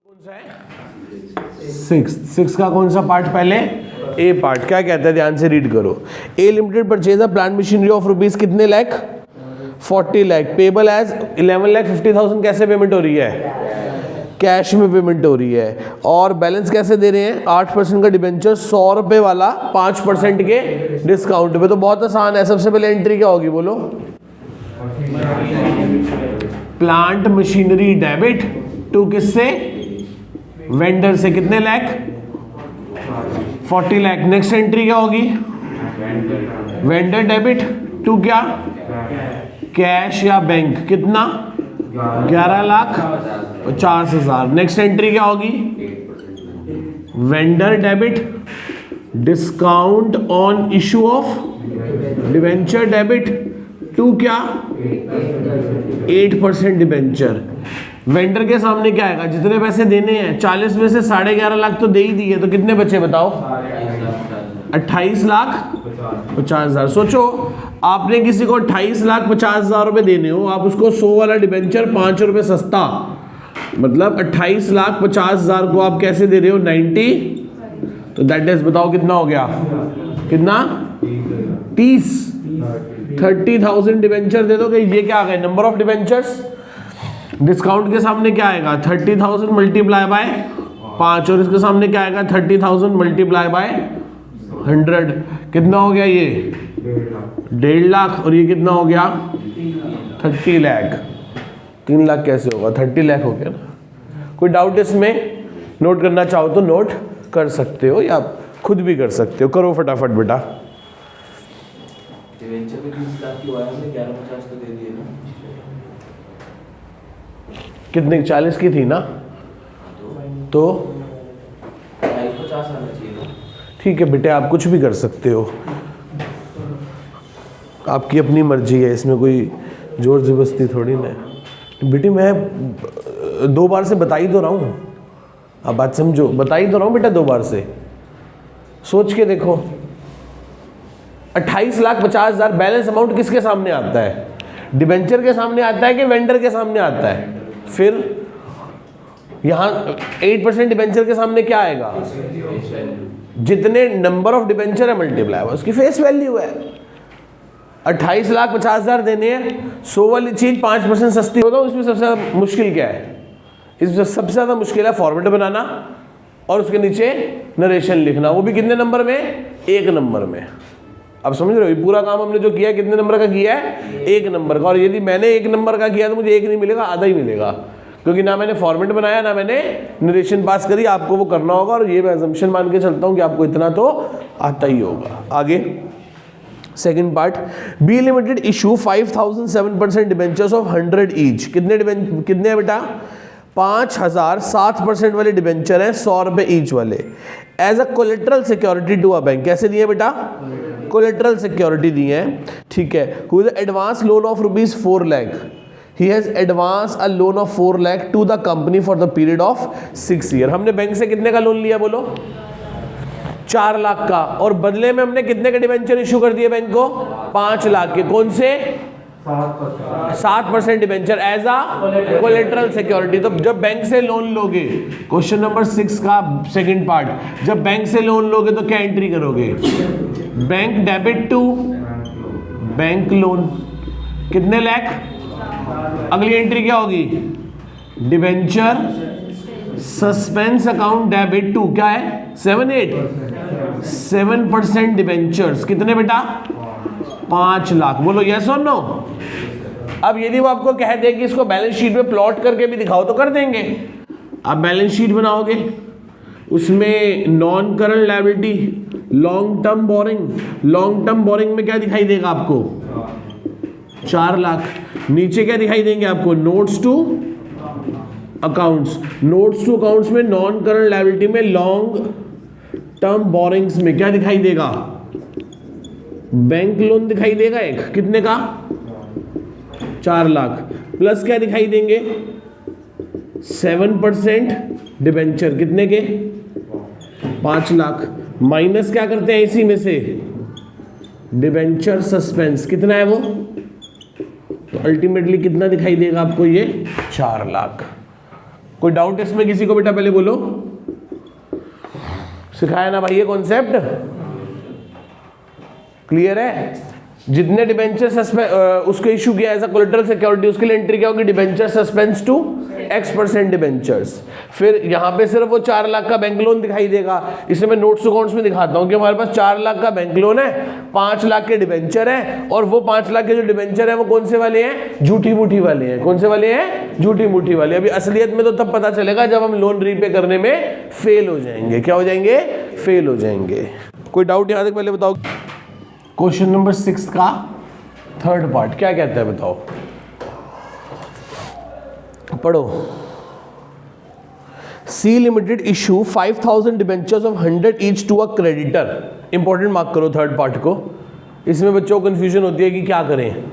कौन सा है? सिक्स का कौन सा पार्ट पहले? A part. क्या कहता है, ध्यान से रीड करो। A limited purchase a plant machinery of rupees कितने लाख? 40 लाख। पेबल एज 11,50,000 कैसे पेमेंट हो रही है? कैश में पेमेंट हो रही है। और बैलेंस कैसे दे रहे हैं? 8% का डिबेंचर, 100 रुपए वाला 5% के डिस्काउंट पे। तो बहुत आसान है। सबसे पहले एंट्री क्या होगी बोलो? प्लांट मशीनरी डेबिट टू किससे? वेंडर से। कितने लाख? 40 लाख। नेक्स्ट एंट्री क्या होगी? वेंडर डेबिट टू क्या? कैश या बैंक। कितना? 11,50,000। नेक्स्ट एंट्री क्या होगी? Vendor debit discount on issue of debenture debit to क्या? 8% डिबेंचर। वेंडर के सामने क्या आएगा? जितने पैसे देने हैं 40 में से 11.5 लाख तो दे ही दिए, तो कितने बचे बताओ? 28,50,000। सोचो, आपने किसी को 28,50,000 रुपए देने हो, आप उसको 100 वाला डिबेंचर 5 रुपए सस्ता, मतलब 28,50,000 को आप कैसे दे रहे हो? 90। तो दैट इज, बताओ कितना हो गया? कितना? 30,000 डिबेंचर दे दोगे। ये क्या आ गए? Number of debentures. डिस्काउंट के सामने क्या आएगा? 30,000 मल्टीप्लाई बाय 5, और इसके सामने क्या आएगा? 30,000 मल्टीप्लाई बाय 100। कितना हो गया ये? 1.5 लाख। और ये कितना हो गया? 30 लाख। 3 लाख कैसे होगा? 30 लाख हो गया ना। कोई डाउट इसमें? नोट करना चाहो तो नोट कर सकते हो, या खुद भी कर सकते हो। करो फटाफट बेटा। कितने? 40 की थी ना, तो 50 आना चाहिए। ठीक है बेटे, आप कुछ भी कर सकते हो, आपकी अपनी मर्जी है, इसमें कोई जोर जबरदस्ती थोड़ी ना है। बेटी मैं 2 बार से बता ही तो रहा हूँ, आप बात समझो। बता ही तो रहा हूँ बेटा 2 बार से। सोच के देखो, 28,50,000 बैलेंस अमाउंट किसके सामने आता है? डिबेंचर के सामने आता है कि वेंडर के सामने आता है? फिर यहां 8% डिबेंचर के सामने क्या आएगा? जितने नंबर ऑफ डिबेंचर है मल्टीप्लाई उसकी फेस वैल्यू है। 28,50,000 देने हैं, 100 वाली चीज 5% सस्ती होता है। इसमें सबसे ज्यादा मुश्किल क्या है? इसमें सबसे ज्यादा मुश्किल है फॉर्मेट बनाना और उसके नीचे नरेशन लिखना, वो भी कितने नंबर में? 1 नंबर में। अब समझ रहे हो? ये पूरा काम हमने जो किया है कितने नंबर का किया है? 1 नंबर का। और यदि मैंने 1 नंबर का किया तो मुझे 1 नहीं मिलेगा, आधा ही मिलेगा, क्योंकि ना मैंने फॉर्मेट बनाया ना मैंने नरेशन पास करी। आपको वो करना होगा, और ये मैं अजम्पशन मान के चलता हूं कि आपको इतना तो आता ही होगा। आगे second part, B limited issue 5,007% debentures of 100 each. कितने है बेटा? 5,000 7% वाले डिबेंचर हैं, 100 रुपए ईच वाले, as a collateral security to a bank. कैसे दिए बेटा? कोलेट्रल सिक्योरिटी दी है। ठीक है। Who is advance loan of rupees 4 lakh. He has advance a loan of 4 lakh to the company for the period of 6 year. हमने बैंक से कितने का लोन लिया बोलो? 4 लाख का। और बदले में हमने कितने के डिबेंचर इशू कर दिए बैंक को? 5 लाख के। कौन से? 7% डिबेंचर एज आ कोलेट्रल सिक्योरिटी। तो जब बैंक से लोन लोगे, क्वेश्चन नंबर 6 का सेकंड पार्ट, जब बैंक से लोन लोगे तो क्या एंट्री करोगे? Bank debit to bank loan. कितने लाख? अगली एंट्री क्या होगी? Debenture suspense account debit to क्या है? 7% डिबेंचर्स। कितने बेटा? 5 लाख। बोलो यस और नो। अब यदि वो आपको कह दे कि इसको बैलेंस शीट में प्लॉट करके भी दिखाओ तो कर देंगे। आप बैलेंस शीट बनाओगे, उसमें non current liability, long term borrowing. Long term borrowing में क्या दिखाई देगा आपको? 4 लाख। नीचे क्या दिखाई देंगे आपको? Notes to accounts. Notes to accounts में नॉन करंट लायबिलिटी में लॉन्ग टर्म बोरिंग्स में क्या दिखाई देगा? बैंक लोन दिखाई देगा एक। कितने का? 4 लाख। प्लस क्या दिखाई देंगे? 7% डिबेंचर। कितने के? 5 लाख। माइनस क्या करते हैं इसी में से? Debenture suspense. कितना है वो? तो अल्टीमेटली कितना दिखाई देगा आपको? ये 4 लाख। कोई डाउट इसमें किसी को बेटा? पहले बोलो, सिखाया ना भाई ये कॉन्सेप्ट? क्लियर है? जितने डिबेंचर उसको इशू किया एज अ कोलेटरल सिक्योरिटी, उसके लिए एंट्री क्या होगी? Debenture suspense to X% debentures. फिर यहाँ पे सिर्फ वो 4 लाख का बैंक लोन दिखाई देगा। इसे मैं नोट्स अकाउंट्स में दिखाता हूँ कि हमारे पास 4 लाख का बैंक लोन है, 5 लाख के डिबेंचर है, और वो 5 लाख के जो डिबेंचर है वो कौन से वाले हैं? झूठी मूठी वाले हैं। कौन से वाले हैं? झूठी मूठी वाले। अभी असलियत में तो तब पता चलेगा जब हम लोन रीपे करने में फेल हो जाएंगे। क्या हो जाएंगे? फेल हो जाएंगे। कोई डाउट यहाँ तक? पहले बताओ क्वेश्चन नंबर 6 का थर्ड पार्ट क्या कहता है, बताओ, पढ़ो। C limited issue 5000 debentures of 100 each to a creditor. Important mark करो थर्ड पार्ट को, इसमें बच्चों को कंफ्यूजन होती है कि क्या करें।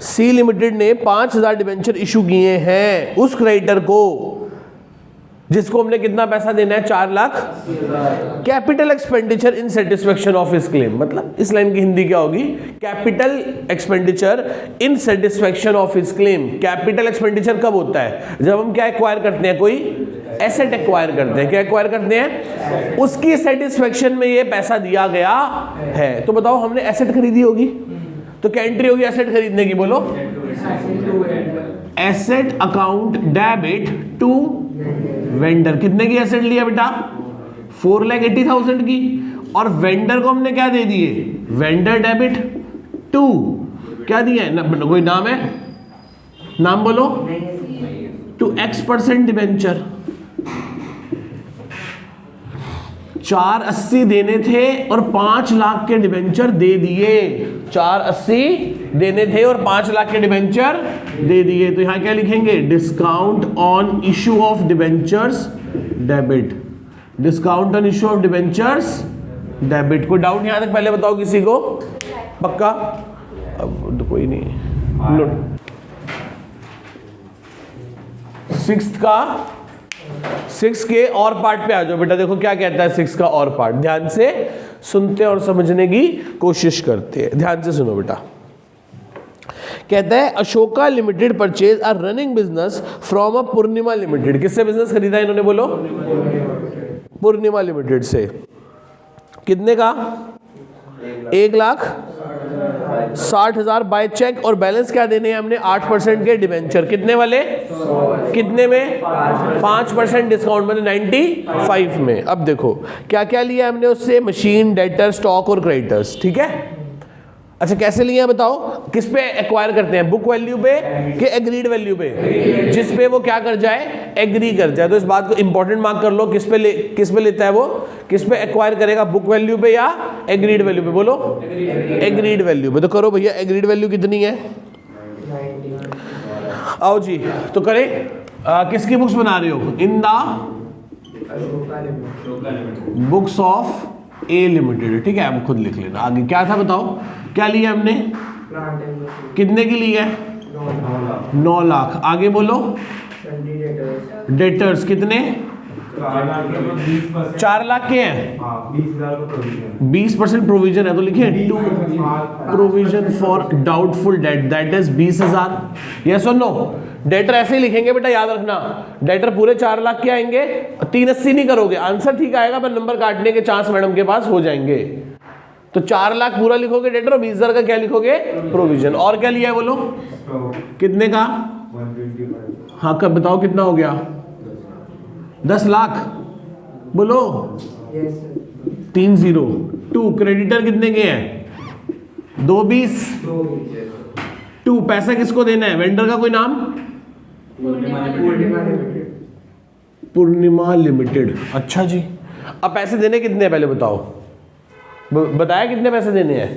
सी लिमिटेड ने 5000 डिबेंचर इशू किए हैं उस क्रेडिटर को जिसको हमने कितना पैसा देना है? 4 lakh. Capital expenditure in satisfaction of his claim, मतलब इस लाइन की हिंदी क्या होगी? Capital expenditure in satisfaction of his claim. Capital expenditure कब होता है? जब हम क्या एक्वायर करते हैं? कोई एसेट एक्वायर करते हैं। क्या एक्वायर करते हैं? उसकी सेटिस्फेक्शन में ये पैसा दिया गया है। तो बताओ, हमने एसेट खरीदी होगी तो क्या एंट्री होगी एसेट खरीदने की? बोलो, asset account debit to vendor. कितने की एसेट लिया बेटा? 4,80,000 की। और वेंडर को हमने क्या दे दिए? वेंडर डेबिट टू क्या दिया है? कोई नाम है? नाम बोलो। To X% debenture. 480 देने थे और 5 लाख के डिबेंचर दे दिए। 480 देने थे और 5 लाख के डिबेंचर दे दिए। तो यहां क्या लिखेंगे? Discount on issue of debentures debit. Discount on issue of debentures debit. कोई डाउट यहां तक? पहले बताओ किसी को? पक्का? अब कोई नहीं। लो 6 के और पार्ट पे आ जाओ बेटा। देखो क्या कहता है 6 का और पार्ट। ध्यान से सुनते और समझने की कोशिश करते हैं। ध्यान से सुनो बेटा। कहता है Ashoka limited purchase a running business from a Purnima limited. किससे बिजनेस खरीदा इन्होंने? बोलो, पूर्णिमा लिमिटेड से। कितने का? 1,60,000 बाय चेक। और बैलेंस क्या देने हैं हमने? 8% के डिबेंचर। कितने वाले? कितने में? 5% डिस्काउंट, मतलब 95 में। अब देखो क्या क्या लिया हमने उससे? मशीन, डेटर, स्टॉक और क्रेडिटर्स। ठीक है। अच्छा कैसे लिए हैं बताओ? किस पे एक्वायर करते हैं? बुक वैल्यू पे कि एग्रीड वैल्यू पे? जिस पे वो क्या कर जाए? एग्री कर जाए। तो इस बात को इंपॉर्टेंट मार्क कर लो। किस पे लेता है वो? किस पे एक्वायर करेगा? बुक वैल्यू पे या एग्रीड वैल्यू पे? बोलो, एग्रीड वैल्यू पे। तो करो भैया, एग्रीड वैल्यू कितनी है? 90। आओ जी, तो करें। किसकी बुक्स बना रहे हो? In the books of A limited. ठीक है, आप खुद लिख लेना। आगे क्या था बताओ? क्या लिया हमने? कितने की ली है? 9 लाख। आगे बोलो। डेटर्स कितने? 4 लाख के हैं। 20% प्रोविजन है तो लिखिए to provision for doubtful debt, that is 20,000। Yes और नो? डेटर ऐसे ही लिखेंगे बेटा, याद रखना। डेटर पूरे 4 लाख के आएंगे। 380 नहीं करोगे, आंसर ठीक आएगा पर नंबर काटने के चांस मैडम के पास हो जाएंगे। तो 4 लाख पूरा लिखोगे डेटर और 20,000 का क्या लिखोगे? प्रोविजन। और क्या लिया है बोलो? कितने का? 125। हाँ कब बताओ कितना हो गया? 10 लाख। बोलो। 302। क्रेडिटर कितने के हैं? 220। 2 पैसा किसको देना है? वेंडर का कोई नाम? पूर्णिमा लिमिटेड। अच्छा जी, अब पैसे देने कितने हैं पहले बताओ? बताया कितने पैसे देने हैं?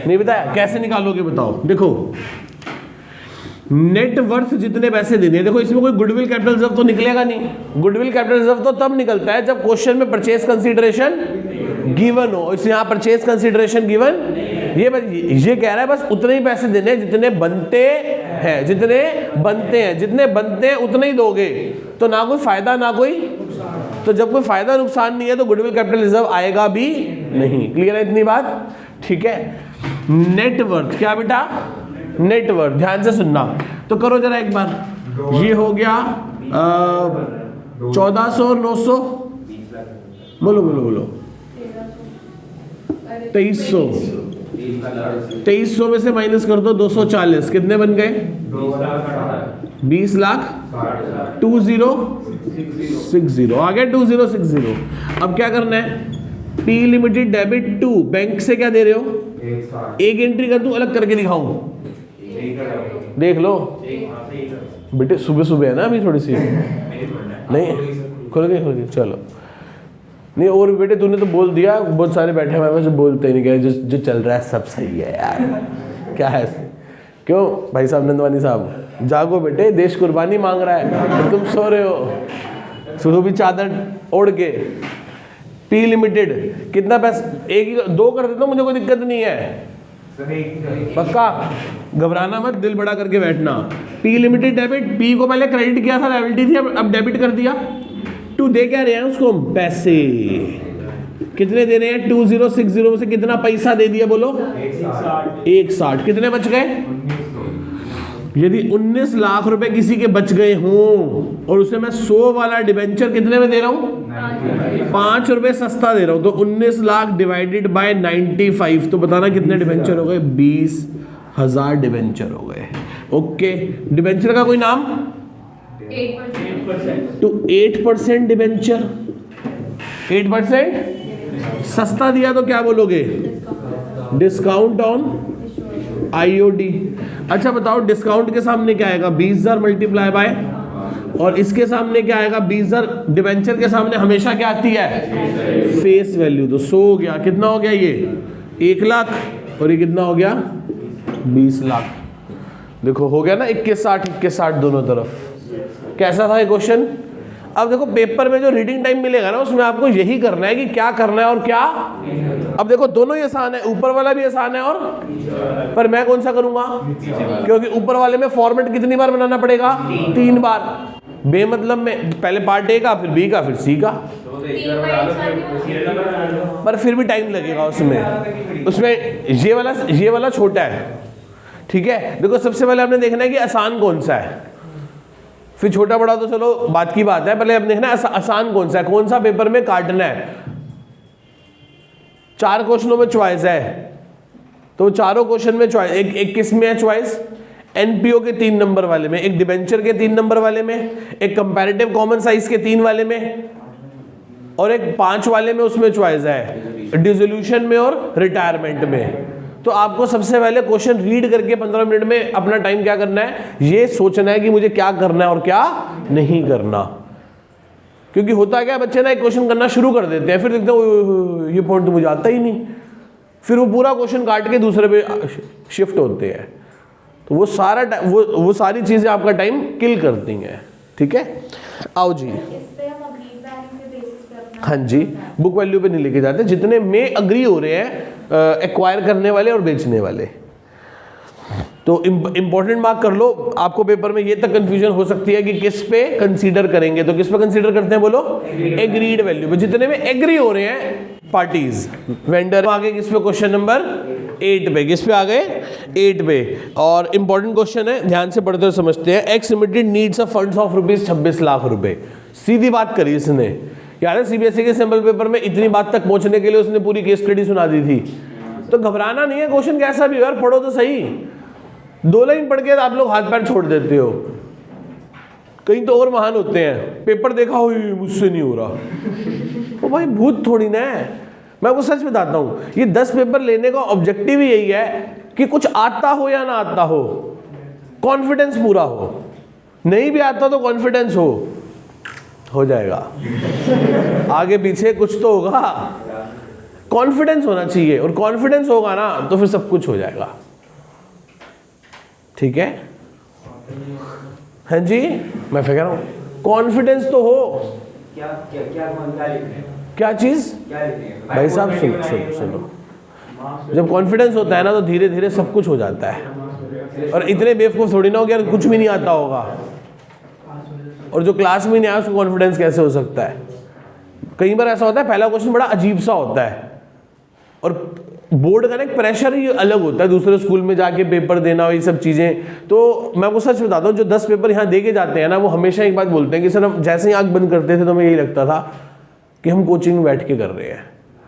नहीं बताया। कैसे निकालोगे बताओ? देखो नेट वर्थ जितने पैसे देने हैं। देखो इसमें कोई गुडविल कैपिटल रिजर्व तो निकलेगा नहीं। गुडविल कैपिटल रिजर्व तो तब निकलता है जब क्वेश्चन में परचेज कंसीडरेशन गिवन हो। इसलिए यहाँ परचेज कंसीडरेशन गिवन, ये कह रहा है बस उतने ही पैसे देने हैं जितने बनते हैं। जितने बनते हैं, जितने बनते हैं उतने ही दोगे। तो ना कोई फायदा ना कोई, तो जब कोई फायदा नुकसान नहीं है तो गुडविल कैपिटल रिजर्व आएगा भी नहीं। क्लियर है इतनी बात? ठीक है। नेटवर्थ क्या बेटा? नेटवर्थ। ध्यान से सुनना। तो करो जरा एक बार। ये हो गया 1400 और 900, बोलो बोलो बोलो, 2300, 2300 में से माइनस कर दो 240, कितने बन गए? 20 लाख 2060 आ गया 2060। अब क्या करना है? P limited debit to, bank से क्या दे रहे हो? एक एंट्री कर दूं, अलग करके दिखाऊं? देख लो बेटे, सुबह सुबह है ना अभी थोड़ी सी, नहीं खोल के चलो। नहीं और बेटे तूने तो बोल दिया, बहुत सारे बैठे हुए वैसे बोलते नहीं, क्या जो चल रहा है सब सही है यार, क्या है? क्यों भाई साहब नंदवानी साहब, जागो बेटे, देश कुर्बानी मांग रहा है और तुम सो रहे हो, सुबह भी चादर ओढ़ के। पी लिमिटेड कितना पैसा? एक ही, दो कर देता हूं, मुझे कोई दिक्कत नहीं है, पक्का घबराना मत, दिल बड़ा करके बैठना। पी लिमिटेड डेबिट, पी को पहले क्रेडिट किया था, लायबिलिटी थी, अब डेबिट कर दिया। टू दे क्या रहे हैं उसको? पैसे। कितने दे रहे हैं? 2060 में से कितना पैसा दे दिया बोलो? 160। कितने बच गए? यदि 19 लाख रुपए किसी के बच गए हों और उसे मैं 100 वाला डिबेंचर कितने में दे रहा हूं? 5 रुपए सस्ता दे रहा हूं, तो 19 लाख डिवाइडेड बाय 95, तो बताना कितने डिबेंचर हो गए? 20,000 डिबेंचर हो गए। ओके, डिबेंचर का कोई नाम? 8%। तो 8% डिबेंचर, 8% सस्ता दिया तो क्या बोलोगे? Discount on IOD. अच्छा बताओ, डिस्काउंट के सामने क्या आएगा? 20,000 मल्टीप्लाई बाय, और इसके सामने क्या आएगा? 20,000। डिबेंचर के सामने हमेशा क्या आती है? Face value. तो 100 हो गया, कितना हो गया ये? 1 लाख, और ये कितना हो गया? 20 लाख। देखो हो गया ना 2160, 2160 दोनों तरफ। कैसा था ये क्वेश्चन? अब देखो पेपर में जो रीडिंग टाइम मिलेगा ना, उसमें आपको यही करना है कि क्या करना है और क्या। अब देखो दोनों ही आसान है, ऊपर वाला भी आसान है, और पर मैं कौन सा करूंगा? क्योंकि ऊपर वाले में फॉर्मेट कितनी बार बनाना पड़ेगा? 3 बार। बेमतलब में पहले पार्ट ए का, फिर बी का, फिर सी का, पर फिर भी टाइम लगेगा उसमें। उसमें ये वाला छोटा है, ठीक है। देखो सबसे पहले हमने देखना है कि आसान कौन सा है, फिर छोटा बड़ा तो चलो बात की बात है, पहले अब देखना है आसान कौन सा है, कौन सा पेपर में काटना है। 4 क्वेश्चनों में चॉइस है, तो चारों क्वेश्चन में चॉइस, एक किस में है चॉइस? एनपीओ के 3 नंबर वाले में, एक डिबेंचर के 3 नंबर वाले में, एक कंपैरेटिव कॉमन साइज के 3 वाले में, और एक 5 वाले में उसमें चॉइस है डिसोल्यूशन में और रिटायरमेंट में। तो आपको सबसे पहले क्वेश्चन रीड करके 15 मिनट में अपना टाइम क्या करना है? ये सोचना है कि मुझे क्या करना है और क्या नहीं करना। क्योंकि होता क्या, बच्चे ना एक क्वेश्चन करना शुरू कर देते हैं, फिर देखते हैं ये पॉइंट तो मुझे आता ही नहीं, फिर वो पूरा क्वेश्चन काट के दूसरे पे शिफ्ट होते हैं। तो वो सारा वो सारी चीजें आपका टाइम किल करती हैं, ठीक है। आओ जी, हाँ जी, बुक वैल्यू पे नहीं लेके जाते, जितने में अग्री हो रहे हैं एक्वायर करने वाले और बेचने वाले। तो इंपॉर्टेंट मार्क कर लो, आपको पेपर में ये तक कंफ्यूजन हो सकती है कि किस पे कंसीडर करेंगे। तो किस पे कंसीडर करते हैं बोलो? एग्रीड वैल्यू पे, जितने में एग्री हो रहे हैं पार्टीज, वेंडर। आगे किस पे? क्वेश्चन नंबर 8 पे। किस पे आ गए? 8 पे। और इंपॉर्टेंट क्वेश्चन है, ध्यान से पढ़ते हुए समझते हैं। X limited needs a funds of rupees 26 lakh रुपए। सीधी बात करी इसने, यार सीबीएसई के सैंपल पेपर में इतनी बात तक पहुंचने के लिए उसने पूरी केस स्टडी सुना दी थी। तो घबराना नहीं है, क्वेश्चन कैसा भी हो यार, पढ़ो तो सही। 2 लाइन पढ़ के आप लोग हाथ पैर छोड़ देते हो, कहीं तो और महान होते हैं। पेपर देखा हो, मुझसे नहीं हो रहा, तो भाई भूत थोड़ी ना है। मैं आपको सच बताता हूं, ये 10 पेपर लेने का ऑब्जेक्टिव ही यही है कि कुछ आता हो या ना आता हो, कॉन्फिडेंस पूरा हो। नहीं भी आता तो कॉन्फिडेंस हो जाएगा, आगे पीछे कुछ तो होगा, कॉन्फिडेंस होना चाहिए, और कॉन्फिडेंस होगा ना तो फिर सब कुछ हो जाएगा, ठीक है। हाँ जी, मैं फिर कह रहा हूं कॉन्फिडेंस तो हो। क्या चीज? भाई साहब सुनो, जब कॉन्फिडेंस होता है ना तो धीरे धीरे सब कुछ हो जाता है। और इतने बेवकूफ थोड़ी ना हो कि कुछ भी नहीं आता होगा, और जो क्लास में नहीं आया उसको कॉन्फिडेंस कैसे हो सकता है। कई बार ऐसा होता है, पहला क्वेश्चन बड़ा अजीब सा होता है और बोर्ड का ना एक प्रेशर ही अलग होता है, दूसरे स्कूल में जाके पेपर देना और ये सब चीज़ें। तो मैं आपको सच बताता हूँ, जो 10 पेपर यहाँ दे के जाते हैं ना, वो हमेशा एक बात बोलते हैं कि सर हम जैसे ही आँख बंद करते थे तो हमें यही लगता था कि हम कोचिंग में बैठ के कर रहे हैं।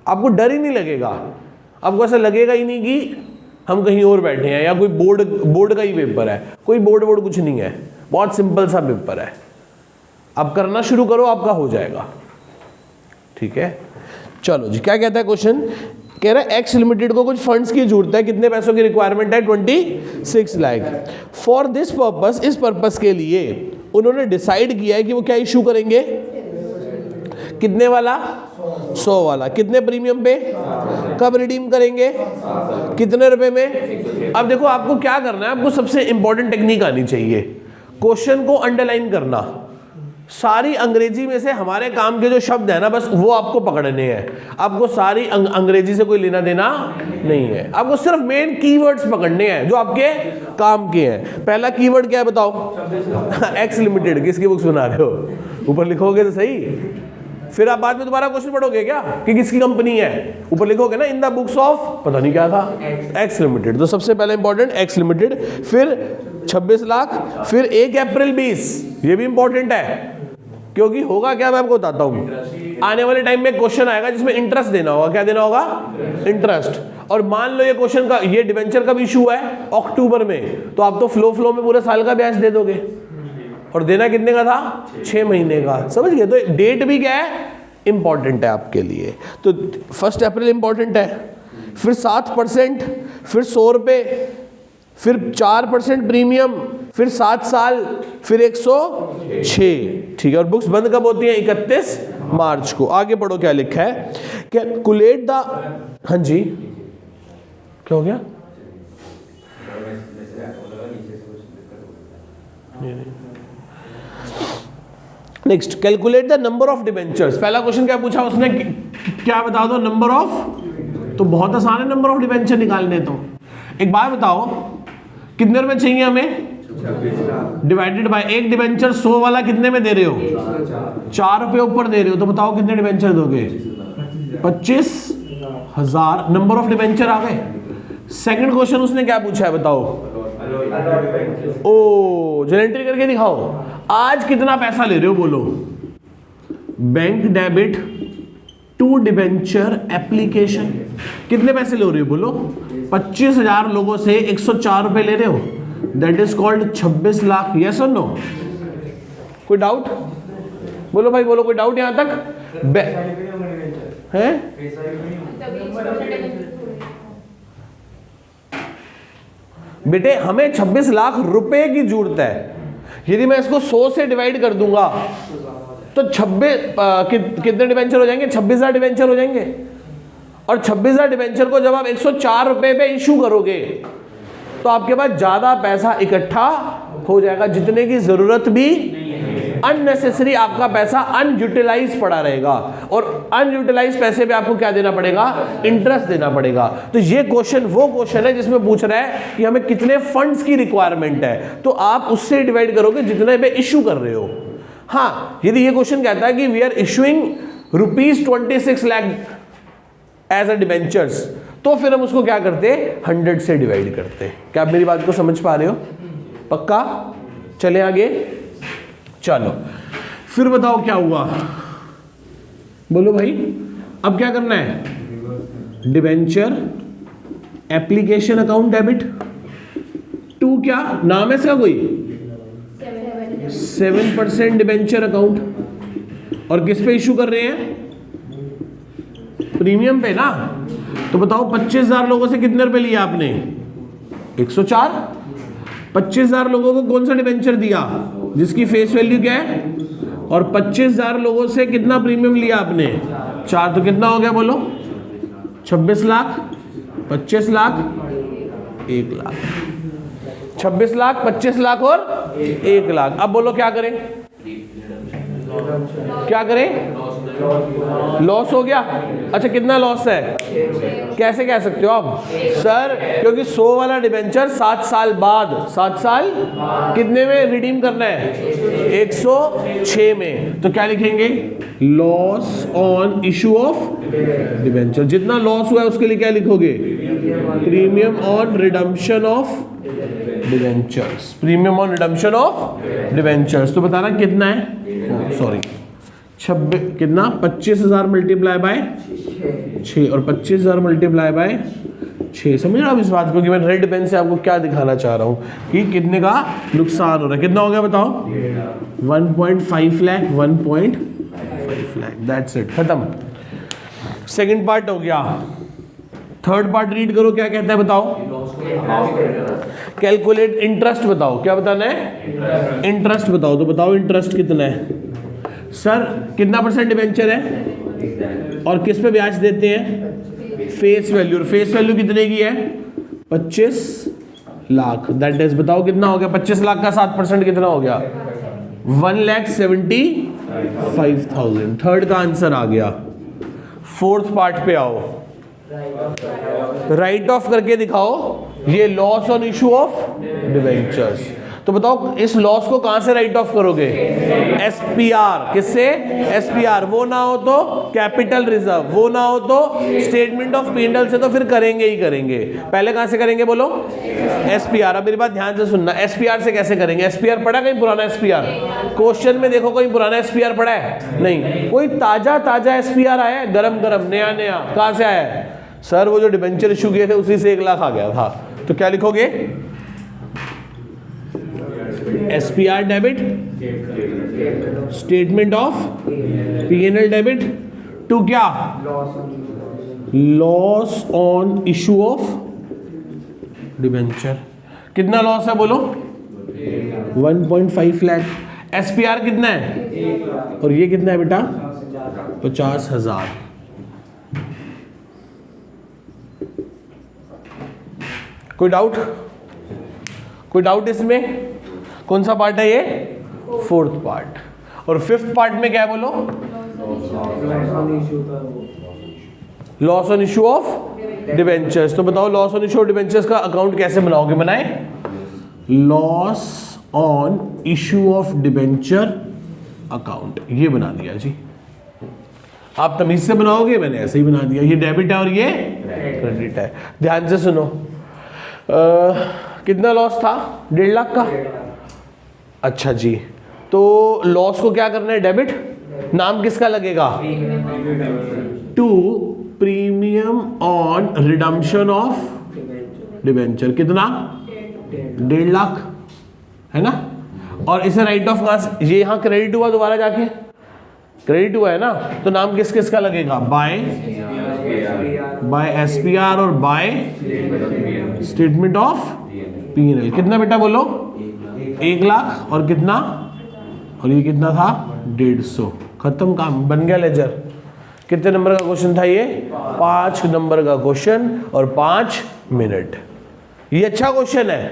आपको डर ही नहीं लगेगा, आपको ऐसा लगेगा ही नहीं कि हम कहीं और बैठे हैं या कोई बोर्ड का ही पेपर है। कोई बोर्ड कुछ नहीं है, बहुत सिंपल सा पेपर है। आप करना शुरू करो, आपका हो जाएगा। ठीक है, चलो जी, क्या कहता है क्वेश्चन? कह रहा है एक्स लिमिटेड को कुछ फंड्स की जरूरत है। कितने पैसों की रिक्वायरमेंट है? 26 लाख। फॉर दिस पर्पस, इस पर्पस के लिए उन्होंने डिसाइड किया है कि वो क्या इशू करेंगे? कितने वाला? 100 वाला। कितने प्रीमियम पे? कब रिडीम करेंगे? कितने रुपए में? अब देखो आपको क्या करना है, आपको सबसे इंपॉर्टेंट टेक्निक आनी चाहिए, क्वेश्चन को अंडरलाइन करना। सारी अंग्रेजी में से हमारे काम के जो शब्द है ना, बस वो आपको पकड़ने हैं। आपको सारी अंग्रेजी से कोई लेना देना नहीं है, आपको सिर्फ मेन कीवर्ड्स पकड़ने हैं जो आपके काम के हैं। पहला कीवर्ड क्या है बताओ? X limited. किसकी बुक्स बना रहे हो? ऊपर लिखोगे तो सही, फिर आप बाद में दोबारा क्वेश्चन पढ़ोगे क्या कि किसकी कंपनी है? ऊपर लिखोगे ना इन द बुक्स ऑफ, पता नहीं क्या था, एक्स लिमिटेड। तो सबसे पहले इंपॉर्टेंट एक्स लिमिटेड, फिर 26 लाख, फिर 1 अप्रैल 20। ये भी इंपॉर्टेंट है क्योंकि होगा क्या, मैं आपको बताता हूँ। आने वाले टाइम में क्वेश्चन आएगा जिसमें इंटरेस्ट देना होगा। क्या देना होगा? इंटरेस्ट। और मान लो ये क्वेश्चन का, ये डिवेंचर कब इशू है? अक्टूबर में। तो आप तो फ्लो में पूरे साल का ब्याज दे दोगे, और देना कितने का था? 6 महीने का। समझ गए? तो डेट भी क्या है? इंपॉर्टेंट है आपके लिए। तो 1 अप्रैल इंपॉर्टेंट है, फिर 7%, फिर 100 रुपये, फिर 4% प्रीमियम, फिर 7 साल, फिर 106। ठीक है, और बुक्स बंद कब होती हैं? 31 मार्च को। आगे पढ़ो क्या लिखा है। कैलकुलेट द, हाँ जी क्या हो गया? Next, calculate the number of debentures. पहला क्वेश्चन क्या पूछा उसने? क्या बता दो नंबर ऑफ। तो बहुत आसान है नंबर ऑफ डिबेंचर निकालने। तो एक बात बताओ, कितने रुपए चाहिए हमें? डिवाइडेड बाय, एक डिबेंचर 100 वाला कितने में दे रहे हो? 4 रुपए ऊपर दे रहे हो। तो बताओ कितने डिबेंचर दोगे? 25,000 नंबर ऑफ डिबेंचर आ गए। सेकंड क्वेश्चन उसने क्या पूछा है बताओ? ओ, जरा एंट्री करके दिखाओ। आज कितना पैसा ले रहे हो बोलो? Bank debit to debenture application. कितने पैसे ले रहे हो बोलो? 25,000 लोगों से 104 रुपए ले रहे हो। That is called 26 lakh. Yes और नो? कोई डाउट? बोलो भाई बोलो, कोई डाउट यहां तक है? बेटे हमें 26 लाख रुपए की जरूरत है। यदि मैं इसको 100 से डिवाइड कर दूंगा तो 26 कितने डिबेंचर हो जाएंगे? 26,000 डिबेंचर हो जाएंगे। और 26,000 डिबेंचर को जब आप 104 रुपए पे इशू करोगे तो आपके पास ज्यादा पैसा इकट्ठा हो जाएगा, जितने की जरूरत भी अननेसेसरी आपका पैसा अनयूटिलाइज पड़ा रहेगा। और अनयूटिलाइज पैसे पे आपको क्या देना पड़ेगा? इंटरेस्ट देना पड़ेगा। तो ये क्वेश्चन वो क्वेश्चन है जिसमें पूछ रहा है कि हमें कितने फंड्स की रिक्वायरमेंट है, तो आप उससे डिवाइड करोगे जितने पे इशू कर रहे हो। हाँ, यदि ये क्वेश्चन कहता है कि we are issuing ₹26 lakh as a debentures, तो फिर हम उसको क्या करते? 100 से डिवाइड करते। क्या आप मेरी बात को समझ पा रहे हो? पक्का? चले आगे। चलो फिर बताओ क्या हुआ? बोलो भाई, अब क्या करना है? Debenture application account debit to, क्या नाम है इसका कोई? 7% डिबेंचर अकाउंट। और किस पे इशू कर रहे हैं? प्रीमियम पे ना। तो बताओ 25,000 लोगों से कितने रुपए लिया आपने? 104। 25,000 लोगों को कौन सा डिबेंचर दिया जिसकी फेस वैल्यू क्या है? और 25,000 लोगों से कितना प्रीमियम लिया आपने? 4। तो कितना हो गया बोलो? 26 लाख, 25 लाख, 1 लाख। 26 लाख, 25 लाख और 1 लाख। अब बोलो क्या करें? क्या करें? लॉस हो गया। अच्छा कितना लॉस है? कैसे कह सकते हो आप? सर क्योंकि 100 वाला डिबेंचर 7 साल बाद, 7 साल कितने में रिडीम करना है? 106 में, तो क्या लिखेंगे? Loss on issue of debenture. जितना लॉस हुआ है उसके लिए क्या लिखोगे? Premium on redemption of debentures. Premium on redemption of debentures. तो बताना कितना है? सॉरी 26 कितना? 25,000 मल्टीप्लाई बाय 6 और 25,000 मल्टीप्लाई बाय 6। समझ रहे हो आप इस बात को कि मैं रेड पेन से आपको क्या दिखाना चाह रहा हूँ कि कितने का नुकसान हो रहा है। कितना हो गया बताओ? 1.5 लाख, 1.5 लाख। दैट्स इट, खत्म। सेकंड पार्ट हो गया। थर्ड पार्ट रीड करो, क्या कहता है बताओ? कैलकुलेट इंटरेस्ट बताओ। क्या बताना है? इंटरेस्ट बताओ। तो बताओ इंटरेस्ट कितना है? सर कितना परसेंट डिबेंचर है और किस पे ब्याज देते हैं? Face value. और फेस वैल्यू कितने की है? 25 लाख। दैट इज, बताओ कितना हो गया? 25 लाख का 7% कितना हो गया? 1,75,000। थर्ड का आंसर आ गया। फोर्थ पार्ट पे आओ, राइट ऑफ करके दिखाओ ये loss on issue of debentures. तो बताओ इस लॉस को कहां से राइट ऑफ करोगे? एसपीआर। किससे? एसपीआर। वो ना हो तो कैपिटल रिजर्व, वो ना हो तो स्टेटमेंट ऑफ P&L से, तो फिर करेंगे ही करेंगे। पहले कहां से करेंगे बोलो? एसपीआर। अब मेरी बात ध्यान से सुनना, एसपीआर से कैसे करेंगे? एसपीआर पढ़ा कहीं पुराना एसपीआर? क्वेश्चन में देखो कोई पुराना एसपीआर पढ़ा है? नहीं। कोई ताजा एसपीआर आया है? गरम गरम, नया नया? कहां से आया है? सर वो जो डिबेंचर इशू किए थे उसी से 1 लाख आ गया था। तो क्या लिखोगे? SPR debit, statement of P&L debit to क्या? Loss on issue of debenture. कितना लॉस है बोलो? 1.5 लाख। एसपीआर कितना है? और ये कितना है बेटा? 50,000। कोई डाउट? कोई डाउट इसमें? कौन सा पार्ट है ये? Fourth part. और फिफ्थ पार्ट में क्या है बोलो? Loss on issue of debentures. तो बताओ loss on issue of debentures का अकाउंट कैसे बनाओगे? बनाए loss on issue of debenture account, ये बना दिया जी। आप तमीज से बनाओगे, मैंने ऐसे ही बना दिया। ये डेबिट है और ये क्रेडिट है। ध्यान से सुनो, कितना लॉस था? 1.5 लाख का। अच्छा जी, तो लॉस को क्या करना है? डेबिट। नाम किसका लगेगा? To premium on redemption of debenture. कितना? 1.5 लाख है ना। और इसे राइट ऑफ कहां से? ये यहां क्रेडिट हुआ, दोबारा जाके क्रेडिट हुआ है ना, तो नाम किस किसका लगेगा? बाय एसपीआर और बाय स्टेटमेंट ऑफ P&L। कितना बेटा बोलो? 1 लाख। और कितना? और ये कितना था? 150। खत्म, काम बन गया लेजर। कितने नंबर का क्वेश्चन था ये? 5 नंबर का क्वेश्चन और 5 मिनट। ये अच्छा क्वेश्चन है।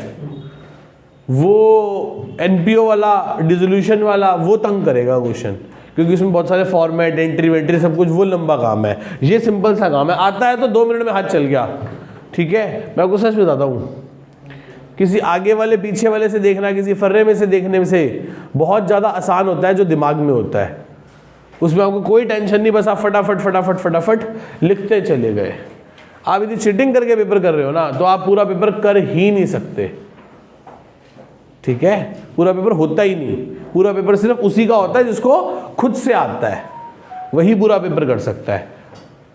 वो एनपीओ वाला, डिसोल्यूशन वाला, वो तंग करेगा क्वेश्चन, क्योंकि इसमें बहुत सारे फॉर्मेट, एंट्री वेंट्री सब कुछ, वो लंबा काम है। ये सिंपल सा काम है, आता है तो 2 मिनट में हाथ चल गया। ठीक है, मैं आपको सच बताता हूँ, किसी आगे वाले पीछे वाले से देखना, किसी फर्रे में से देखने में से बहुत ज़्यादा आसान होता है जो दिमाग में होता है। उसमें आपको कोई टेंशन नहीं, बस आप फटाफट फटाफट फटाफट लिखते चले गए। आप यदि चीटिंग करके पेपर कर रहे हो ना, तो आप पूरा पेपर कर ही नहीं सकते। ठीक है, पूरा पेपर होता ही नहीं। पूरा पेपर सिर्फ उसी का होता है जिसको खुद से आता है, वही पूरा पेपर कर सकता है।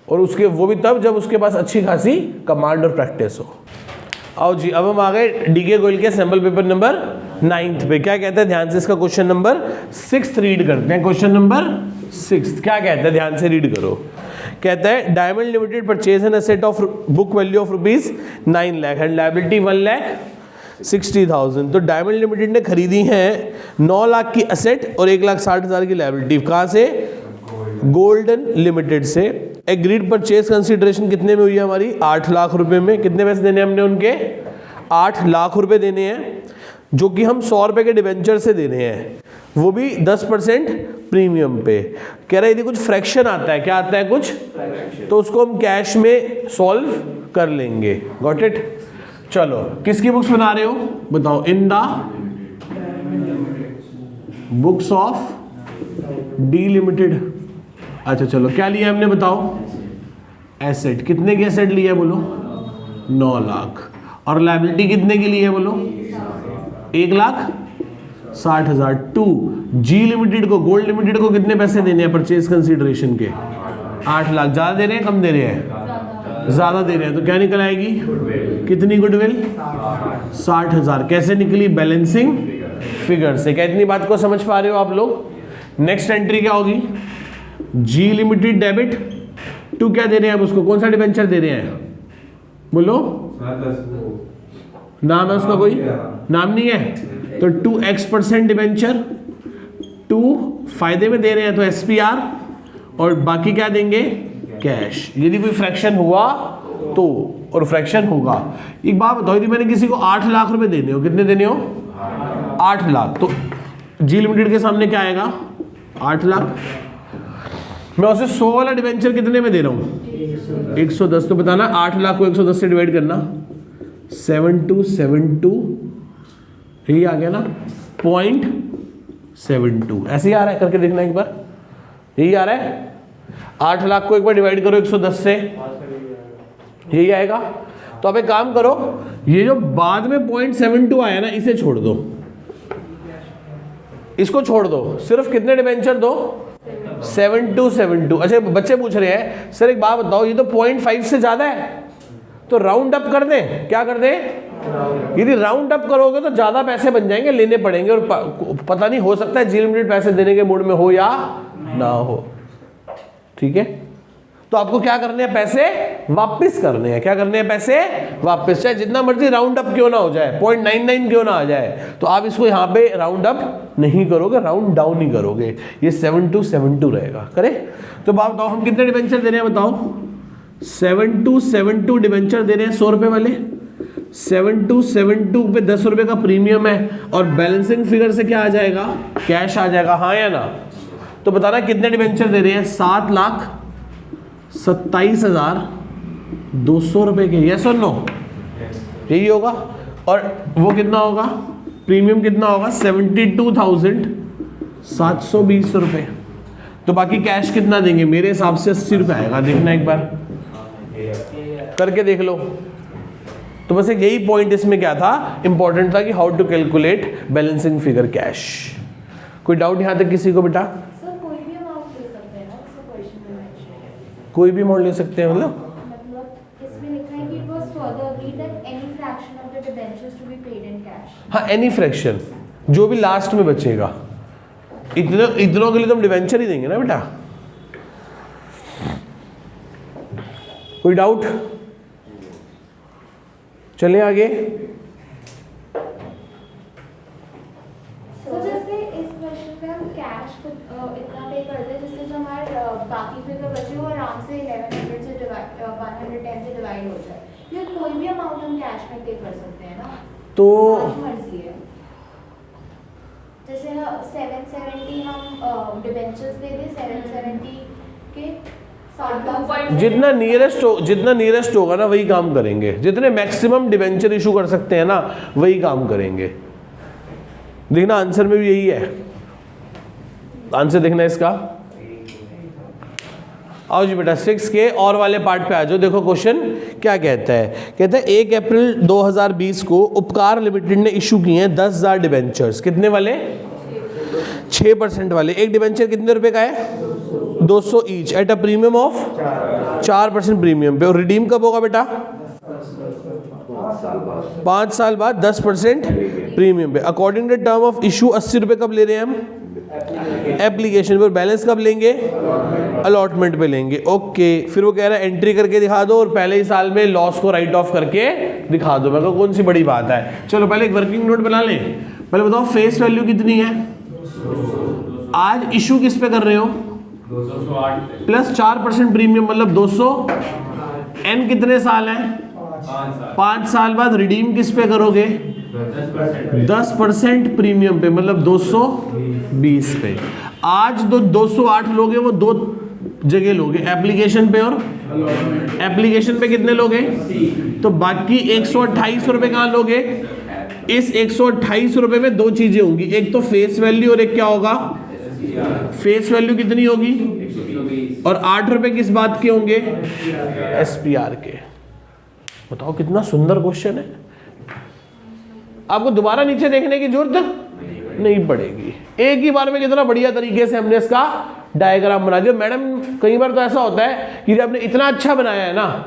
और उसके वो भी तब जब उसके पास अच्छी खासी कमांड और प्रैक्टिस हो। आओ जी, अब हम आ गए डीके गोयल के सैंपल पेपर नंबर 9 पे। क्या कहता है? ध्यान से इसका क्वेश्चन नंबर 6 रीड करते हैं। क्वेश्चन नंबर 6 क्या कहता है? ध्यान से रीड करो। कहता है diamond limited purchase an asset of book value of ₹9 lakh and liability 1,60,000। तो डायमंड लिमिटेड ने खरीदी है 9 लाख की एसेट और 1,60,000 की लायबिलिटी। कहाँ से? गोल्डन लिमिटेड से। एग्रीड परचेज कंसिडरेशन कितने में हुई है हमारी? 8 लाख रुपए में। कितने पैसे देने हमने उनके? 8 लाख रुपए देने हैं, जो कि हम 100 रुपए के डिबेंचर से देने हैं, वो भी 10% प्रीमियम पे। कह रहा है यदि कुछ फ्रैक्शन आता है, क्या आता है कुछ, तो उसको हम कैश में सॉल्व कर लेंगे। Got it? चलो, किसकी बुक्स बना रहे हो बताओ? In the books of D limited. अच्छा चलो क्या लिया हमने बताओ, एसेट। कितने की एसेट लिया बोलो, 9 लाख। और लायबिलिटी कितने की ली है बोलो, 1,60,000। टू जी लिमिटेड को, गोल्ड लिमिटेड को कितने पैसे देने हैं परचेज कंसीडरेशन के, 8 लाख। ज़्यादा दे रहे हैं कम दे रहे हैं, ज़्यादा दे रहे हैं, तो क्या निकल आएगी, कितनी गुडविल, 60,000। कैसे निकली, बैलेंसिंग फिगर से। क्या इतनी बात को समझ पा रहे हो आप लोग। नेक्स्ट एंट्री क्या होगी, जी लिमिटेड डेबिट टू, क्या दे रहे हैं हम उसको, कौन सा डिबेंचर दे रहे हैं बोलो, नाम है उसका, कोई नाम नहीं है, तो 2x% डिबेंचर, 2 फायदे में दे रहे हैं तो SPR, और बाकी क्या देंगे, कैश। यदि कोई फ्रैक्शन हुआ तो, और फ्रैक्शन होगा। एक बात बताओ, यदि मैंने किसी को 8 लाख रुपए देने हो, कितने देने हो, 8 लाख, तो जी लिमिटेड के सामने क्या आएगा, 8 लाख। मैं उसे 100 वाला डिबेंचर कितने में दे रहा हूं, 110। तो बताना 8 लाख को 110 से डिवाइड करना, 7272, यही आ गया ना, 0.72। ऐसे ही आ रहा है, करके देखना एक बार, यही आ रहा है। 8 लाख को एक बार डिवाइड करो 110 से, यही आएगा। तो अब एक काम करो, ये जो बाद में 0.72 आया ना, इसे छोड़ दो, इसको छोड़ दो, सिर्फ कितने डिबेंचर दो, 7272। अच्छा बच्चे पूछ रहे हैं सर एक बात बताओ, ये तो 0.5 से ज्यादा है, तो राउंड अप कर दें, क्या कर दें, यदि राउंड अप करोगे तो ज्यादा पैसे बन जाएंगे, लेने पड़ेंगे, और पता नहीं, हो सकता है जी लिमिटेड पैसे देने के मूड में हो या ना हो, ठीक है। तो आपको क्या करने हैं, पैसे वापस करने हैं। क्या करने हैं, पैसे वापस, चाहे जितना मर्जी राउंड अप क्यों ना हो जाए, 0.99 क्यों ना आ जाए, तो आप इसको यहाँ पे राउंड अप नहीं करोगे, राउंड डाउन ही करोगे, ये 7272 रहेगा। करें तो बात बताओ, हम कितने डिबेंचर दे रहे हैं बताओ, 7272 डिबेंचर दे रहे हैं 100 रुपए वाले। 7272 पे 10 रुपए का प्रीमियम है, और बैलेंसिंग फिगर से क्या आ जाएगा, कैश आ जाएगा, हाँ या ना। तो बताना कितने डिबेंचर दे रहे हैं, 7,27,200 रुपए के, यस और नो, यही होगा। और वो कितना होगा, प्रीमियम कितना होगा, 72,720 रुपए। तो बाकी कैश कितना देंगे, मेरे हिसाब से 80 रुपए आएगा, देखना एक बार करके देख लो। तो बस एक यही पॉइंट इसमें क्या था, इंपॉर्टेंट था कि how to calculate balancing figure cash. कोई डाउट यहां तक किसी को बेटा, कोई भी अमाउंट ले सकते हैं, मतलब इसमें लिखा है कि it was further agreed that any fraction of the debentures to be paid in cash. हाँ, एनी फ्रैक्शन, जो भी लास्ट में बचेगा, इतनों के लिए तो हम डिवेंचर ही देंगे ना बेटा। कोई डाउट, चलें आगे। So जैसे इस क्वेश्चन पे हम कैश इतना पे करते हैं जिससे जो हमारे बाकी फिगर बचे वो आराम से 1100 से 110 से डिवाइड हो जाए, या कोई भी अमाउंट हम कैश में पे कर सकते हैं ना, तो मर्जी है। जैसे 770 हम डिबेंचर्स दे दें, 770 के जितना नियरेस्ट होगा ना वही काम करेंगे, जितने मैक्सिमम डिबेंचर इशू कर सकते हैं ना वही काम करेंगे। देखना आंसर में भी यही है, आंसर देखना इसका। आओ जी बेटा 6 के और वाले पार्ट पे आ जाओ। देखो क्वेश्चन क्या कहता है, कहता है 1 अप्रैल 2020 को उपकार लिमिटेड ने इशू किए हैं 10,000 डिबेंचर्स। कितने वाले, 6% वाले। एक डिबेंचर कितने रुपए का है, 200 each, at a premium of 4% premium पे। और रिडीम कब होगा बेटा, 5 साल बाद 10% प्रीमियम पे। According to term of issue 80 रुपए कब ले रहे हैं हम, एप्लीकेशन पे। बैलेंस कब लेंगे, अलॉटमेंट पे लेंगे। ओके, फिर वो कह रहा है एंट्री करके दिखा दो और पहले ही साल में लॉस को राइट ऑफ करके दिखा दो। मैं कहा कौन सी बड़ी बात है, चलो पहले एक वर्किंग नोट बना लें। पहले बताओ फेस वैल्यू कितनी है, आज इशू किस पे कर रहे हो, 208 प्लस 4% प्रीमियम मतलब 200। एन कितने साल हैं, 5 साल बाद रिडीम किस पे करोगे, 10% प्रीमियम पे मतलब 220 पे। आज 208 लोगे, वो 2 जगह लोगे, एप्लीकेशन पे और एप्लीकेशन पे कितने लोगे, तो बाकी 128 रुपए कहाँ लोगे, इस 128 रुपए में दो चीजें होंगी, एक तो फेस वैल्यू और एक क्या होगा, फेस वैल्यू कितनी होगी, और 8 रुपए किस बात के होंगे, SPR के। बताओ कितना सुंदर क्वेश्चन है। आपको दोबारा नीचे देखने की जरूरत नहीं पड़ेगी, एक ही बार में कितना बढ़िया तरीके से हमने इसका डायग्राम बना दिया। मैडम कई बार तो ऐसा होता है कि जब आपने इतना अच्छा बनाया है ना,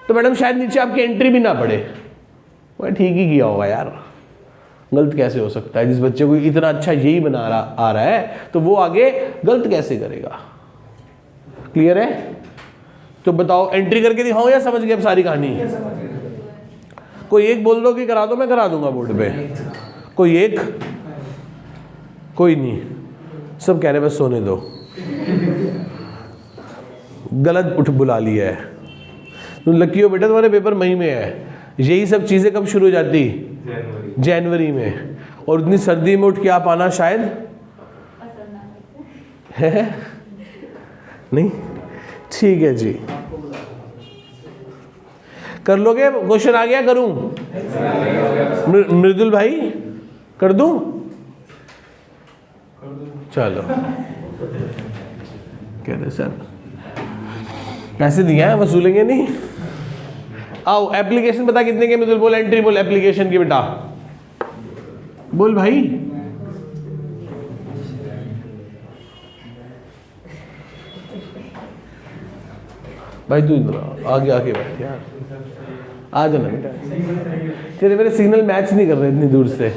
तो मैडम शायद नीचे आपकी एंट्री भी ना पड़े। वह ठीक ही किया होगा यार, गलत कैसे हो सकता है, जिस बच्चे को इतना अच्छा यही बना रहा आ रहा है तो वो आगे गलत कैसे करेगा। क्लियर है? तो बताओ एंट्री करके दिखाऊं या समझ गए अब सारी कहानी? कोई एक बोल दो कि करा दो, मैं करा दूंगा बोर्ड पे। कोई एक, कोई नहीं, सब कह रहे बस सोने दो। गलत उठ बुला लिया है। तो लकी हो बेटा, तुम्हारे पेपर मई में है। यही सब चीजें कब शुरू हो जाती? जनवरी में। और इतनी सर्दी में उठ के आप आना शायद है नहीं। ठीक है जी, कर लोगे? क्वेश्चन आ गया, करूं? मृदुल भाई कर दूं? चलो, कह रहे सर पैसे दिए हैं, वसूलेंगे नहीं। आओ, एप्लीकेशन बता कितने के? मृदुल बोल, एंट्री बोल एप्लीकेशन की बेटा, बोल भाई। भाई तू इधर आगे आके बैठ यार, आ जाना बेटा। तेरे मेरे सिग्नल मैच नहीं कर रहे इतनी दूर से,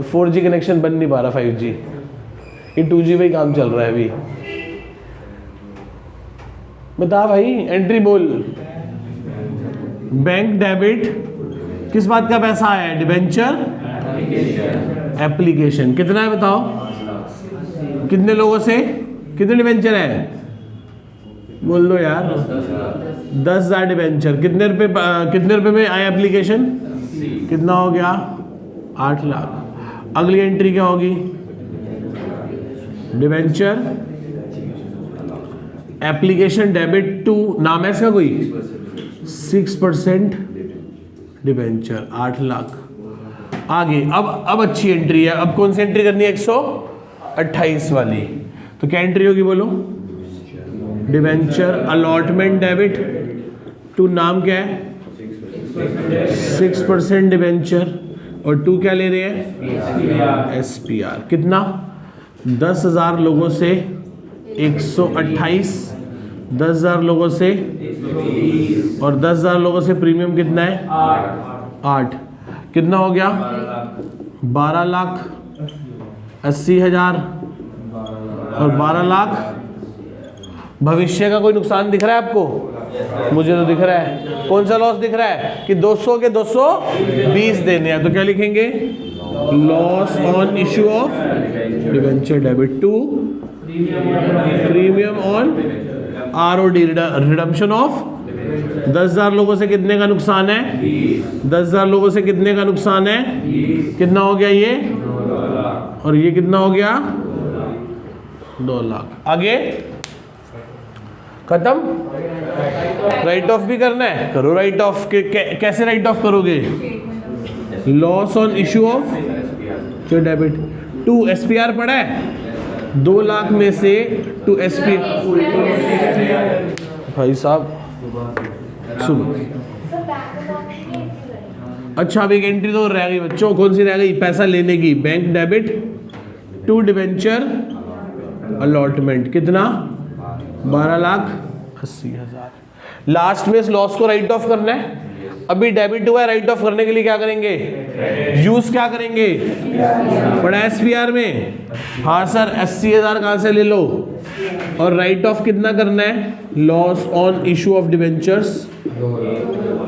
4G कनेक्शन बन नहीं पा रहा, 5G, ये 2G पे ही काम चल रहा है अभी। बता भाई, एंट्री बोल। बैंक डेबिट किस बात का पैसा आया है? Debenture application. कितना है बताओ? कितने लोगों से? कितने डिबेंचर है? बोल दो यार। 10,000 डिबेंचर। कितने रुपए में आया एप्लीकेशन? कितना हो गया? 8 लाख। अगली एंट्री क्या होगी? डिबेंचर एप्लीकेशन डेबिट टू, नाम है इसका कोई? 6% डिबेंचर, 8 लाख। आगे अब अच्छी एंट्री है। अब कौन सी एंट्री करनी है? 128 वाली। तो क्या एंट्री होगी बोलो? डिबेंचर अलॉटमेंट डेबिट टू, नाम क्या है? 6% डिबेंचर, और टू क्या ले रहे हैं? SPR। कितना? 10,000 लोगों से 128, 10,000 लोगों से, और 10,000 लोगों से प्रीमियम कितना है? 8। कितना हो गया? 12,80,000 और 12 लाख। भविष्य का कोई नुकसान दिख रहा है आपको? मुझे तो दिख रहा है। कौन सा लॉस दिख रहा है? कि 200 के 220 देने हैं, तो क्या लिखेंगे? Loss on issue of debenture debit to premium on ROD, redemption of. 10,000 लोगों से कितने का नुकसान है? 10,000 लोगों से कितने का नुकसान है? कितना हो गया ये? और ये कितना हो गया? 2 लाख। आगे खत्म। राइट ऑफ भी करना है, करो राइट ऑफ। कैसे राइट ऑफ करोगे? Loss on issue of debit to SPR पड़ा है, 2 लाख में से टू SPR। भाई साहब सुनो, अच्छा अब एक एंट्री तो रह गई बच्चों। कौन सी रह गई? पैसा लेने की। Bank debit to debenture allotment. कितना? 12,80,000। लास्ट में इस लॉस को राइट ऑफ करना है। अभी डेबिट हुआ है, राइट ऑफ करने के लिए क्या करेंगे? यूज क्या करेंगे? बड़ा SPR में। हाँ सर, 80,000 कहाँ से ले लो? और राइट ऑफ कितना करना है? Loss on issue of debentures.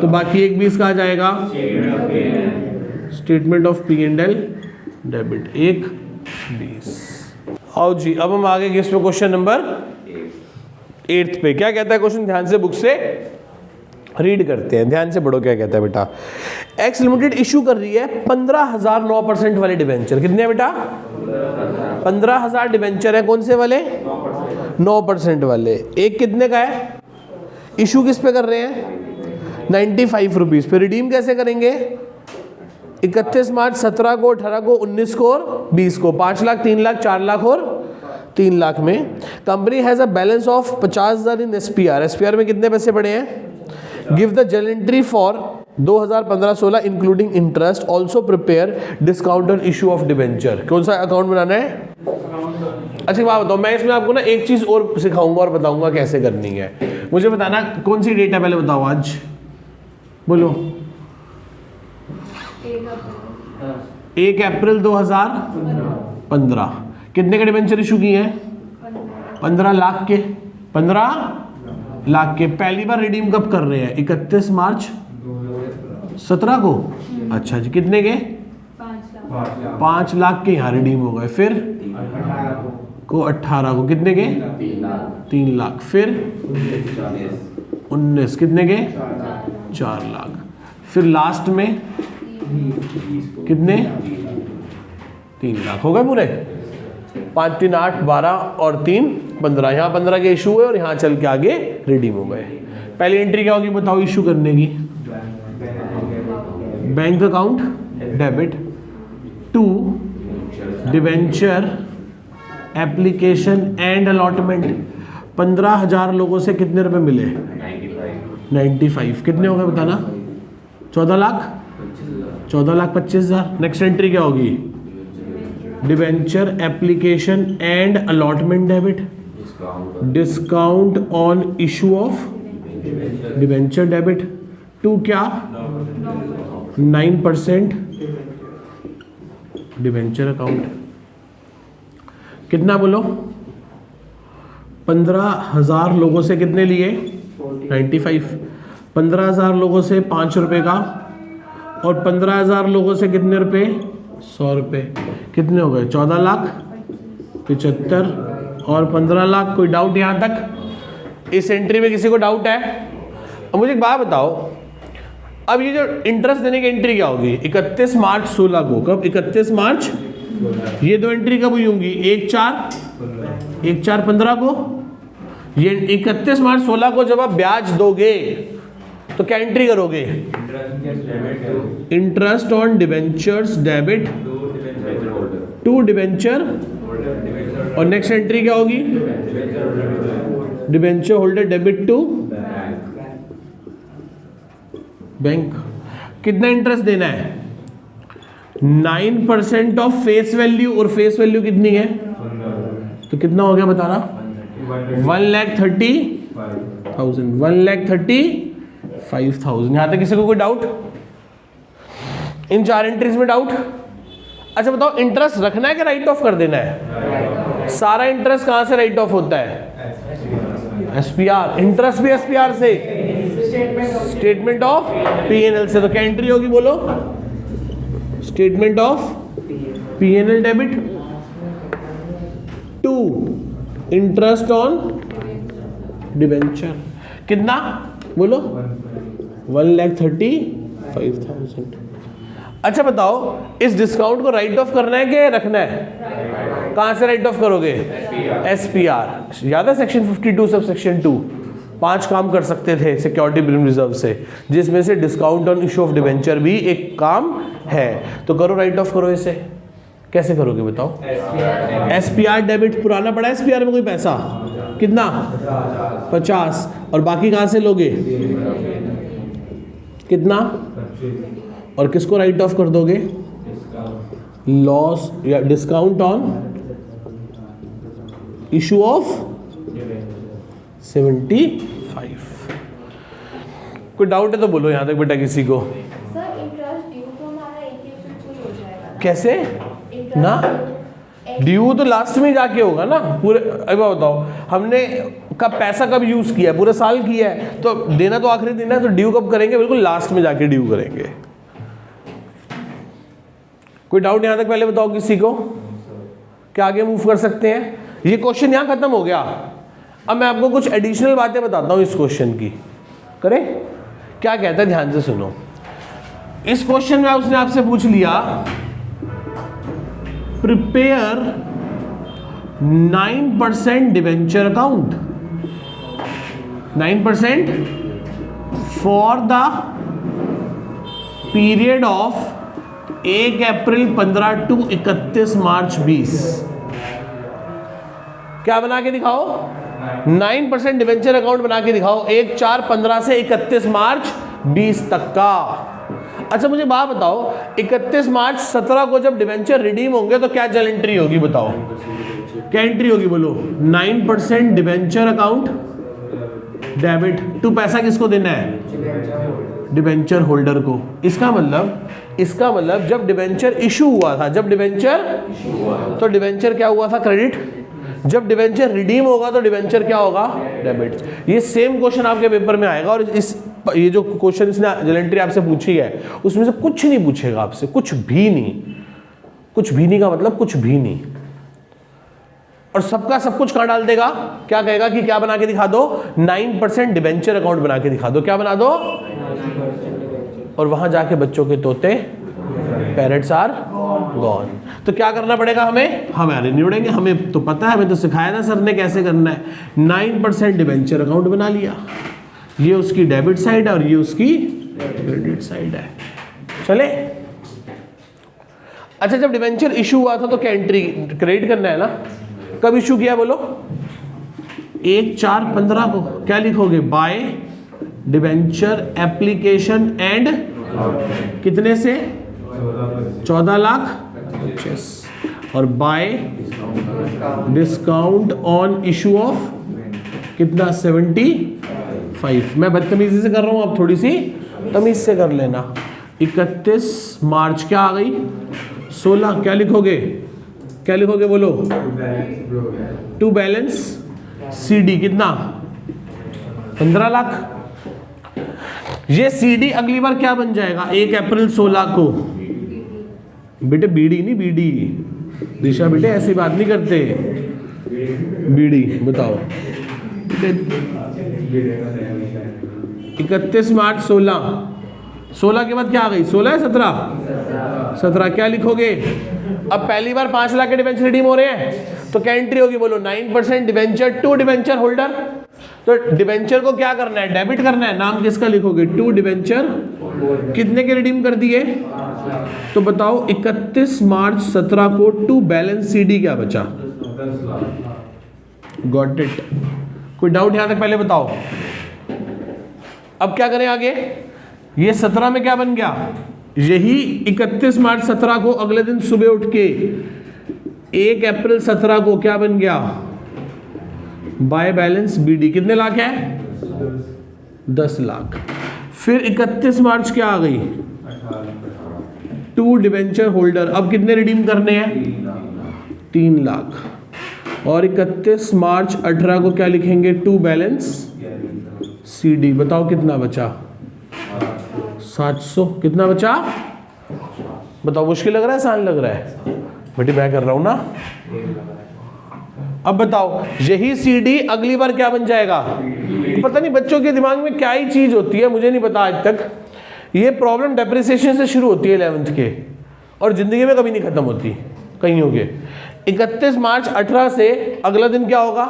तो बाकी एक 20 कहाँ जाएगा? स्टेटमेंट ऑफ P&L डेबिट, एक 20। आओ जी, अब हम आगे किस पे? क्वेश्चन नंबर 8 पे। क्या कहता है क्वेश्चन? ध्यान से बुक से रीड करते हैं, ध्यान से पढ़ो क्या कहता है बेटा। एक्स लिमिटेड इशू कर रही है 15,000 9% वाले डिबेंचर। कितने हैं बेटा? 15,000 डिबेंचर है। कौन से वाले? 9% वाले। एक कितने का है? इशू किस पे कर रहे हैं? 95 रुपीज़ पे। रिडीम कैसे करेंगे? 31 मार्च 17 को, 18 को, 19 को और 20 को, 5 लाख, 3 लाख, 4 लाख और 3 लाख में company has a balance of 50,000 in SPR. SPR में कितने पैसे पड़े हैं? Give the journal entry for 2015-16 including interest, also prepare discount on issue of debenture. कौन सा अकाउंट बनाना है? अच्छा बात बताओ, मैं इसमें आपको ना एक चीज़ और सिखाऊंगा और बताऊंगा कैसे करनी है। मुझे बताना कौन सी डेट है, पहले बताओ आज, बोलो। 1 अप्रैल 2015। कितने के डिबेंचर इशू किए हैं? 15 लाख के। 15 लाख के। पहली बार रिडीम कब कर रहे हैं? 31 मार्च 17 को। अच्छा जी, कितने के? 5 लाख के यहाँ रिडीम हो गए। फिर को 18 को कितने के? 3 लाख। फिर 19 कितने के? 4 लाख। फिर लास्ट में कितने? 3 लाख। हो गए पूरे? 5 3 8 12 और 3 15। यहाँ 15 के इशू हुए और यहाँ चल के आगे रिडीम हो गए। पहली एंट्री क्या होगी बताओ इशू करने की? Bank account debit to debenture application and allotment. 15,000 लोगों से कितने रुपए मिले? 95। कितने हो गए बताना? 14 लाख। 14,25,000। नेक्स्ट एंट्री क्या होगी? Debenture application and allotment debit, discount on issue of debenture debit to क्या? 9% डिवेंचर अकाउंट। कितना बोलो? 15,000 लोगों से कितने लिए? 95। 15,000 लोगों से 5 रुपए का, और 15,000 लोगों से कितने रुपए? 100 रुपए। कितने हो गए? 14 लाख 75 और 15 लाख। कोई डाउट यहाँ तक? इस एंट्री में किसी को डाउट है? अब मुझे एक बात बताओ, अब ये जो इंटरेस्ट देने की एंट्री क्या होगी? 31 मार्च 16 को। कब? 31 मार्च। ये दो एंट्री कब हुई होंगी? 1/4/15 को। ये 31 मार्च 16 को जब आप ब्याज दोगे तो क्या एंट्री करोगे? Interest on debentures debit to debenture, और नेक्स्ट एंट्री क्या होगी? Debenture holder debit to bank. कितना इंटरेस्ट देना है? 9% ऑफ फेस वैल्यू, और फेस वैल्यू कितनी है? तो कितना हो गया बताना? 1,30,000। 1,35,000। यहां तक किसी को कोई डाउट? इन 4 एंट्रीज में डाउट? अच्छा बताओ, इंटरेस्ट रखना है कि राइट ऑफ कर देना है? सारा इंटरेस्ट कहां से राइट ऑफ होता है? एसपीआर। इंटरेस्ट भी एसपीआर से, स्टेटमेंट ऑफ पीएनएल से। तो क्या एंट्री होगी बोलो? Statement of PNL debit to interest on debenture. कितना बोलो? 1,35,000। अच्छा बताओ, इस डिस्काउंट को राइट ऑफ करना है कि रखना है? कहां से राइट ऑफ करोगे? एसपीआर। याद है सेक्शन 52 सब सेक्शन 2 5 काम कर सकते थे सिक्योरिटी प्रीमियम रिजर्व से, जिसमें से discount on issue of debenture भी एक काम है। तो करो, राइट ऑफ करो इसे। कैसे करोगे बताओ? SPR debit. पुराना पड़ा है एसपीआर में कोई पैसा? कितना? 50। और बाकी कहां से लोगे? कितना? और किसको राइट ऑफ कर दोगे? लॉस या डिस्काउंट ऑन इशू ऑफ 75। कोई डाउट है तो बोलो यहाँ तक बेटा किसी को। सर इंटरेस्ट ड्यू तो हमारा एक ही बिल्कुल हो जाएगा ना? कैसे ना? ड्यू तो लास्ट में जाके होगा ना पूरे। अब बताओ, हमने कब पैसा कब यूज किया है? पूरे साल किया है, तो देना तो आखिरी दिन है, तो ड्यू कब करेंगे? बिल्कुल लास्ट में जाके ड्यू करेंगे। कोई डाउट यहाँ तक पहले बताओ किसी को? क्या आगे मूव कर सकते हैं? ये क्वेश्चन यहाँ खत्म हो गया। अब मैं आपको कुछ एडिशनल बातें बताता हूँ इस क्वेश्चन की। करें? क्या कहता है ध्यान से सुनो। इस क्वेश्चन में उसने आपसे पूछ लिया, prepare 9% debenture account, 9% for the period of 1 April 15 to 31 March 20। क्या बना के दिखाओ? 9% डिवेंचर अकाउंट बना के दिखाओ 1/4/15 से 31 मार्च 20 तक का। अच्छा मुझे बात बताओ, 31 मार्च 17 को जब डिवेंचर रिडीम होंगे तो क्या जल एंट्री होगी? बताओ क्या एंट्री होगी, बोलो। 9% डिवेंचर अकाउंट डेबिट टू, पैसा किसको देना है? डिवेंचर होल्डर को। इसका मतलब जब डिवेंचर इशू हुआ था, तो डिवेंचर क्या हुआ था? क्रेडिट। जब डिवेंचर रिडीम होगा तो डिवेंचर क्या होगा? डेबिट। ये सेम क्वेश्चन आपके पेपर में आएगा, और ये जो क्वेश्चन इसने जल एंट्री आपसे पूछी है उसमें से कुछ नहीं पूछेगा आपसे, कुछ भी नहीं का मतलब कुछ भी नहीं। और सबका सब कुछ कहां डाल देगा? क्या कहेगा कि क्या बना के दिखा दो? 9% डिवेंचर अकाउंट बना के दिखा दो। क्या बना दो? और वहां जाके बच्चों के तोते पेरेंट्स आर गॉन। तो क्या करना पड़ेगा हमें? हम अरे नहीं उड़ेंगे, हमें तो पता है, हमें तो सिखाया था सर ने कैसे करना है। 9% डिवेंचर अकाउंट बना लिया, ये उसकी डेबिट साइड है और ये उसकी क्रेडिट साइड है। चले। अच्छा जब डिवेंचर इशू हुआ था तो क्या एंट्री क्रेडिट करना है ना? कब इशू किया बोलो? 1/4/15 को। क्या लिखोगे? बाय डिवेंचर एप्लीकेशन एंड कितने से? 14 लाख 25, और bye discount on issue of कितना? 75। मैं बदतमीजी से कर रहा हूं, आप थोड़ी सी तमीज से कर लेना। 31 मार्च क्या आ गई? 16। क्या लिखोगे? बोलो? टू बैलेंस सीडी कितना? 15 लाख। ये सीडी अगली बार क्या बन जाएगा? 1 अप्रैल 16 को। बेटे बीडी नहीं, बीडी दिशा, बेटे ऐसी बात नहीं करते, बीडी। बताओ 31 मार्च 16 के बाद क्या आ गई? 16 है 17। क्या लिखोगे? अब पहली बार 5 लाख के डिवेंचर रिडीम हो रहे हैं तो क्या एंट्री होगी? बोलो 9% डिवेंचर टू डिवेंचर होल्डर। तो डिवेंचर को क्या करना है? डेबिट करना है। नाम किसका लिखोगे? To debenture. कितने के रिडीम कर दिए? तो बताओ 31 मार्च 17 को टू बैलेंस सीडी क्या बचा? Got it. कोई डाउट यहां तक पहले बताओ। अब क्या करें आगे? ये 17 में क्या बन गया? यही 31 मार्च 17 को अगले दिन सुबह उठ के 1 अप्रैल 17 को क्या बन गया? By balance BD. कितने लाख है? 10 लाख। फिर 31 मार्च क्या आ गई? To debenture holder. अब कितने रिडीम करने हैं? 3 लाख। और 31 मार्च 18 को क्या लिखेंगे? To balance CD. बताओ कितना बचा? 700। कितना बचा? बताओ। मुश्किल लग रहा है, आसान लग रहा है? बेटी मैं कर रहा हूं ना। अब बताओ यही सीडी अगली बार क्या बन जाएगा? पता नहीं बच्चों के दिमाग में क्या ही चीज होती है, मुझे नहीं पता आज तक। ये प्रॉब्लम डेप्रिसिएशन से शुरू होती है 11th के, और जिंदगी में कभी नहीं खत्म होती कईयों के। 31 मार्च 18 से अगला दिन क्या होगा?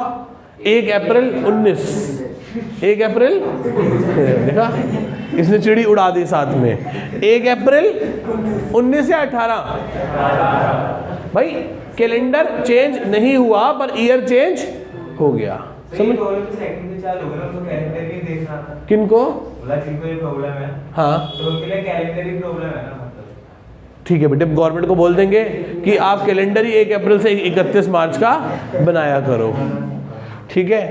1 अप्रैल 19। 1 अप्रैल देखा, इसने चिड़ी उड़ा दी साथ में। 1 अप्रैल 19 या 18? भाई कैलेंडर चेंज नहीं हुआ पर ईयर चेंज हो गया। समझ? किनको? हाँ तो उनके लिए कैलेंडर ही प्रॉब्लम है ना। ठीक है बेटे, गवर्नमेंट को बोल देंगे कि आप कैलेंडर ही 1 अप्रैल से 31 मार्च का बनाया करो। ठीक है,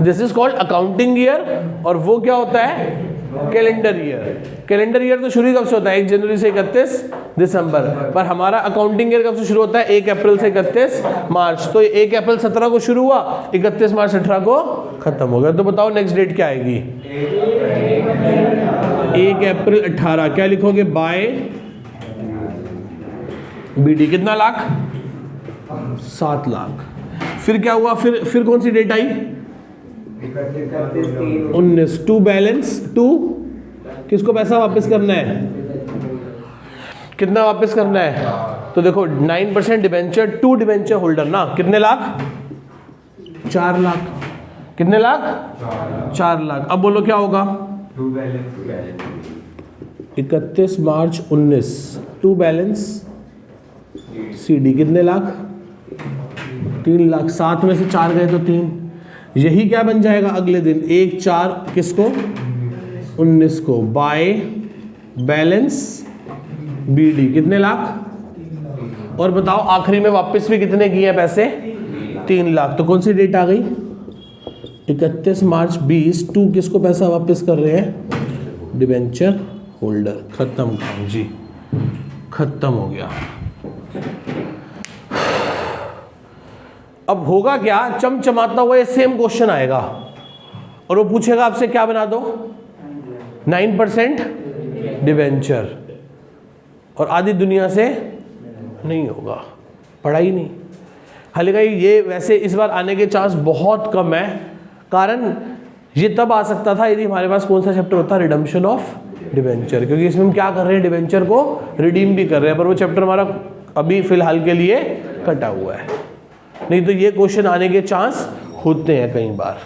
this is called accounting year. और वो क्या होता है? Calendar year. कैलेंडर ईयर तो शुरू कब से होता है? 1 जनवरी से 31 दिसंबर। पर हमारा अकाउंटिंग ईयर कब से शुरू होता है? 1 अप्रैल से 31 मार्च। तो 1 अप्रैल 17 को शुरू हुआ, 31 मार्च 18 को खत्म हो गया। तो बताओ नेक्स्ट डेट क्या आएगी? 1 अप्रैल 18। क्या लिखोगे? By BD. कितना लाख? 7 लाख। फिर क्या हुआ? फिर कौन सी डेट आई? 19। To balance to. किसको पैसा वापस करना है? कितना वापस करना है? तो देखो 9% डिवेंचर टू डिवेंचर होल्डर ना। कितने लाख? 4 लाख। कितने लाख? 4 लाख। अब बोलो क्या होगा? 31 मार्च 19 टू बैलेंस CD कितने लाख? 3 लाख। 7 में से 4 गए तो 3, यही क्या बन जाएगा अगले दिन 1/4 किसको? 19 को, बाय बैलेंस BD कितने लाख? और बताओ आखिरी में वापस भी कितने किए हैं पैसे? 3 लाख। तो कौन सी डेट आ गई? 31 मार्च 20। 2 किसको पैसा वापस कर रहे हैं? Debenture holder. खत्म काम जी, खत्म हो गया। अब होगा क्या, चमचमाता हुआ ये सेम क्वेश्चन आएगा और वो पूछेगा आपसे क्या बना दो? 9% डिबेंचर, और आधी दुनिया से नहीं होगा, पढ़ाई नहीं। हालांकि ये वैसे इस बार आने के चांस बहुत कम है, कारण ये तब आ सकता था यदि हमारे पास कौन सा चैप्टर होता? रिडम्पशन ऑफ डिबेंचर, क्योंकि इसमें हम क्या कर रहे हैं? डिबेंचर को रिडीम भी कर रहे हैं, पर वो चैप्टर हमारा अभी फिलहाल के लिए कटा हुआ है। नहीं तो ये क्वेश्चन आने के चांस होते हैं कई बार।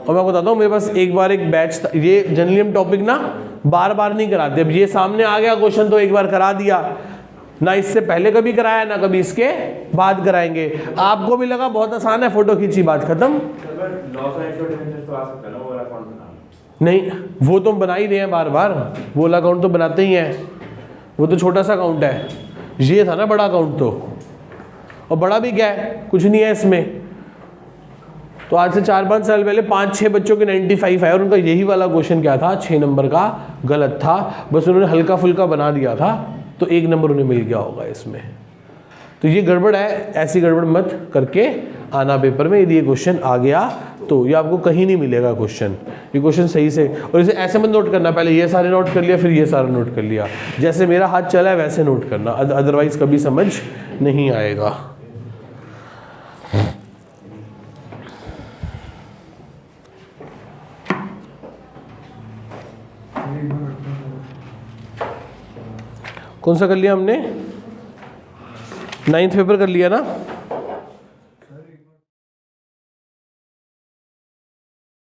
और मैं बताता हूँ, मेरे पास एक बार एक बैच था, ये जनरली हम टॉपिक ना बार बार नहीं कराते। अब ये सामने आ गया क्वेश्चन तो एक बार करा दिया, ना इससे पहले कभी कराया ना कभी इसके बाद कराएंगे। आपको भी लगा बहुत आसान है, फोटो खींची बात खत्म। नहीं, वो तो हम बना ही रहे हैं बार बार, वो वाला अकाउंट तो बनाते ही हैं, वो तो छोटा सा अकाउंट है। ये था ना बड़ा अकाउंट, तो और बड़ा भी क्या है, कुछ नहीं है इसमें। तो आज से 4-5 साल पहले 5-6 बच्चों के 95 आए और उनका यही वाला क्वेश्चन क्या था? 6 नंबर का गलत था, बस उन्होंने हल्का फुल्का बना दिया था तो 1 नंबर उन्हें मिल गया होगा इसमें। तो ये गड़बड़ है, ऐसी गड़बड़ मत करके आना पेपर में। यदि ये क्वेश्चन आ गया तो ये आपको कहीं नहीं मिलेगा क्वेश्चन, ये क्वेश्चन सही से। और इसे ऐसे मत नोट करना, पहले ये सारे नोट कर लिया फिर ये सारा नोट कर लिया, जैसे मेरा हाथ चला है वैसे नोट करना, अदरवाइज कभी समझ नहीं आएगा। कौन सा कर लिया हमने? 9th पेपर कर लिया ना।